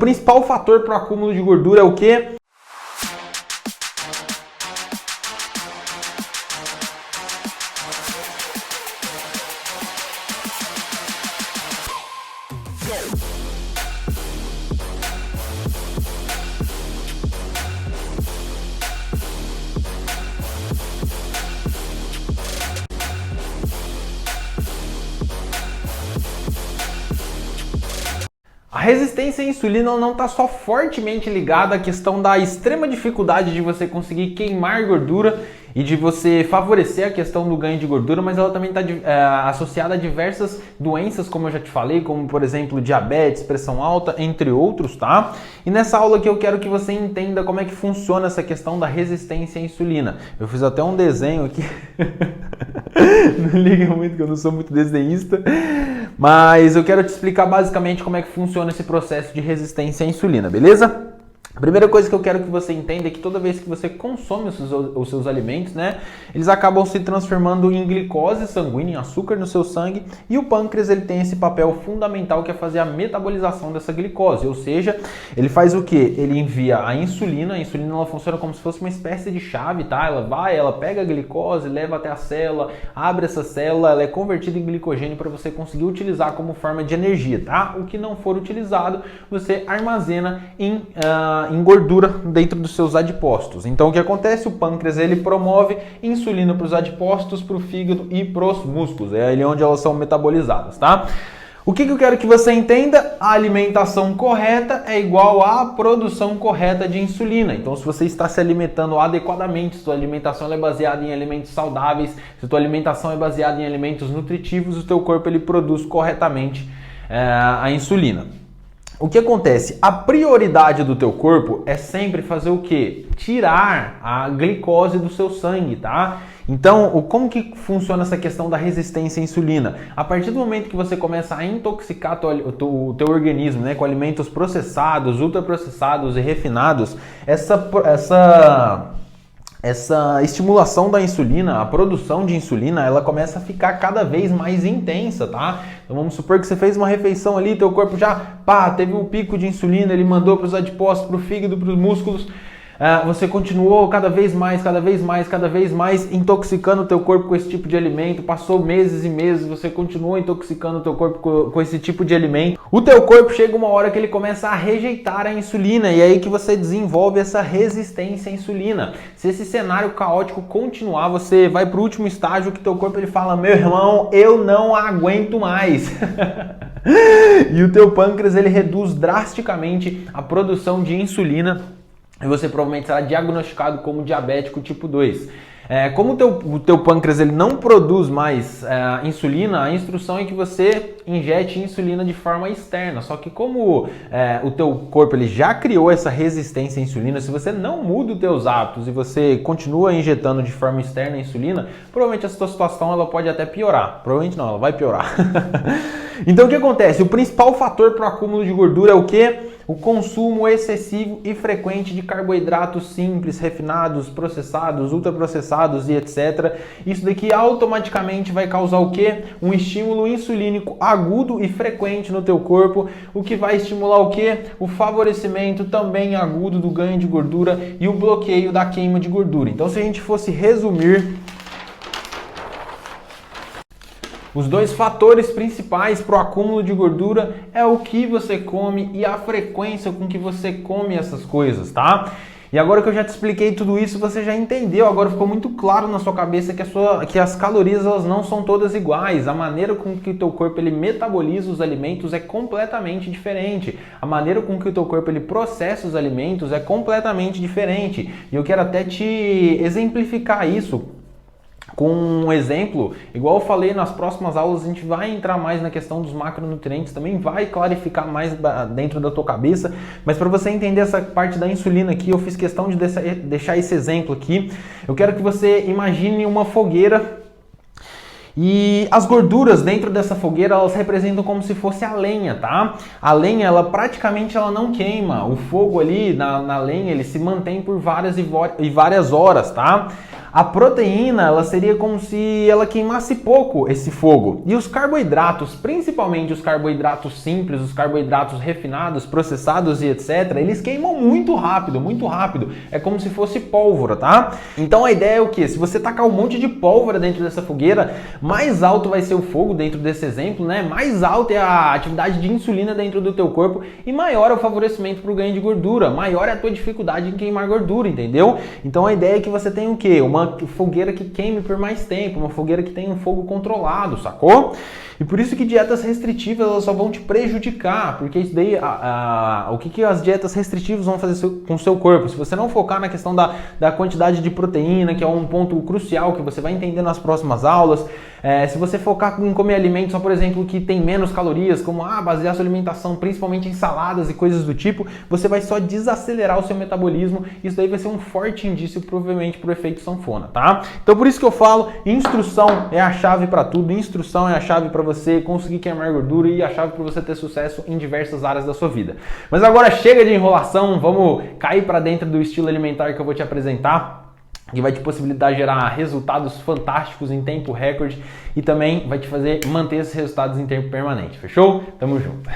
O principal fator para o acúmulo de gordura é o quê? A resistência à insulina não está só fortemente ligada à questão da extrema dificuldade de você conseguir queimar gordura e de você favorecer a questão do ganho de gordura, mas ela também está associada a diversas doenças, como eu já te falei, como por exemplo diabetes, pressão alta, entre outros, tá? E nessa aula aqui eu quero que você entenda como é que funciona essa questão da resistência à insulina. Eu fiz até um desenho aqui, não liga muito que eu não sou muito desenhista, mas eu quero te explicar basicamente como é que funciona esse processo de resistência à insulina, beleza? A primeira coisa que eu quero que você entenda é que toda vez que você consome os seus alimentos, né, eles acabam se transformando em glicose sanguínea, em açúcar no seu sangue, e o pâncreas ele tem esse papel fundamental que é fazer a metabolização dessa glicose, ou seja, ele faz o que? Ele envia a insulina ela funciona como se fosse uma espécie de chave, tá? Ela pega a glicose, leva até a célula, abre essa célula, ela é convertida em glicogênio para você conseguir utilizar como forma de energia, tá? O que não for utilizado, você armazena em gordura dentro dos seus adipócitos. Então o que acontece? O pâncreas ele promove insulina para os adipócitos, para o fígado e para os músculos. É ali onde elas são metabolizadas, tá? O que eu quero que você entenda? A alimentação correta é igual à produção correta de insulina. Então, se você está se alimentando adequadamente, se sua alimentação é baseada em alimentos saudáveis, se sua alimentação é baseada em alimentos nutritivos, o teu corpo ele produz corretamente a insulina. O que acontece? A prioridade do teu corpo é sempre fazer o quê? Tirar a glicose do seu sangue, tá? Então, como que funciona essa questão da resistência à insulina? A partir do momento que você começa a intoxicar o teu organismo, né, com alimentos processados, ultraprocessados e refinados, essa estimulação da insulina, a produção de insulina, ela começa a ficar cada vez mais intensa, tá? Então vamos supor que você fez uma refeição ali, teu corpo já, teve um pico de insulina, ele mandou para os adipócitos, para o fígado, para os músculos. Você continuou cada vez mais intoxicando o teu corpo com esse tipo de alimento, passou meses e meses, você continuou intoxicando o teu corpo com esse tipo de alimento. O teu corpo chega uma hora que ele começa a rejeitar a insulina e é aí que você desenvolve essa resistência à insulina. Se esse cenário caótico continuar, você vai para o último estágio que teu corpo ele fala, meu irmão, eu não aguento mais. E o teu pâncreas ele reduz drasticamente a produção de insulina e você provavelmente será diagnosticado como diabético tipo 2. Como o teu pâncreas ele não produz mais insulina, a instrução é que você injete insulina de forma externa. Só que como o teu corpo ele já criou essa resistência à insulina, se você não muda os teus hábitos e você continua injetando de forma externa a insulina, provavelmente a sua situação ela pode até piorar. Provavelmente não, ela vai piorar. Então o que acontece? O principal fator para o acúmulo de gordura é o quê? O consumo excessivo e frequente de carboidratos simples, refinados, processados, ultraprocessados e etc. Isso daqui automaticamente vai causar o quê? Um estímulo insulínico agudo e frequente no teu corpo, o que vai estimular o quê? O favorecimento também agudo do ganho de gordura e o bloqueio da queima de gordura. Então, se a gente fosse resumir os dois fatores principais para o acúmulo de gordura é o que você come e a frequência com que você come essas coisas, tá? E agora que eu já te expliquei tudo isso, você já entendeu, agora ficou muito claro na sua cabeça que as calorias elas não são todas iguais. A maneira com que o teu corpo ele metaboliza os alimentos é completamente diferente. A maneira com que o teu corpo ele processa os alimentos é completamente diferente. E eu quero até te exemplificar isso com um exemplo, igual eu falei nas próximas aulas, a gente vai entrar mais na questão dos macronutrientes, também vai clarificar mais dentro da tua cabeça, mas para você entender essa parte da insulina aqui, eu fiz questão de deixar esse exemplo aqui. Eu quero que você imagine uma fogueira e as gorduras dentro dessa fogueira, elas representam como se fosse a lenha, tá? A lenha, ela praticamente não queima. O fogo ali na lenha, ele se mantém por várias horas, tá? A proteína, ela seria como se ela queimasse pouco esse fogo. E os carboidratos, principalmente os carboidratos simples, os carboidratos refinados, processados e etc., eles queimam muito rápido, muito rápido. É como se fosse pólvora, tá? Então a ideia é o quê? Se você tacar um monte de pólvora dentro dessa fogueira, mais alto vai ser o fogo dentro desse exemplo, né? Mais alta é a atividade de insulina dentro do teu corpo e maior é o favorecimento para o ganho de gordura, maior é a tua dificuldade em queimar gordura, entendeu? Então a ideia é que você tenha o quê? Uma fogueira que queime por mais tempo, uma fogueira que tenha um fogo controlado, sacou? E por isso que dietas restritivas elas só vão te prejudicar, porque isso daí, o que as dietas restritivas vão fazer com o seu corpo? Se você não focar na questão da quantidade de proteína, que é um ponto crucial que você vai entender nas próximas aulas, se você focar em comer alimentos, só por exemplo, que tem menos calorias, como basear sua alimentação principalmente em saladas e coisas do tipo, você vai só desacelerar o seu metabolismo. Isso daí vai ser um forte indício, provavelmente, para o efeito sanfona, tá? Então por isso que eu falo, instrução é a chave para tudo, instrução é a chave para você conseguir queimar gordura e a chave para você ter sucesso em diversas áreas da sua vida. Mas agora chega de enrolação, vamos cair para dentro do estilo alimentar que eu vou te apresentar, que vai te possibilitar gerar resultados fantásticos em tempo recorde e também vai te fazer manter esses resultados em tempo permanente, fechou? Tamo junto!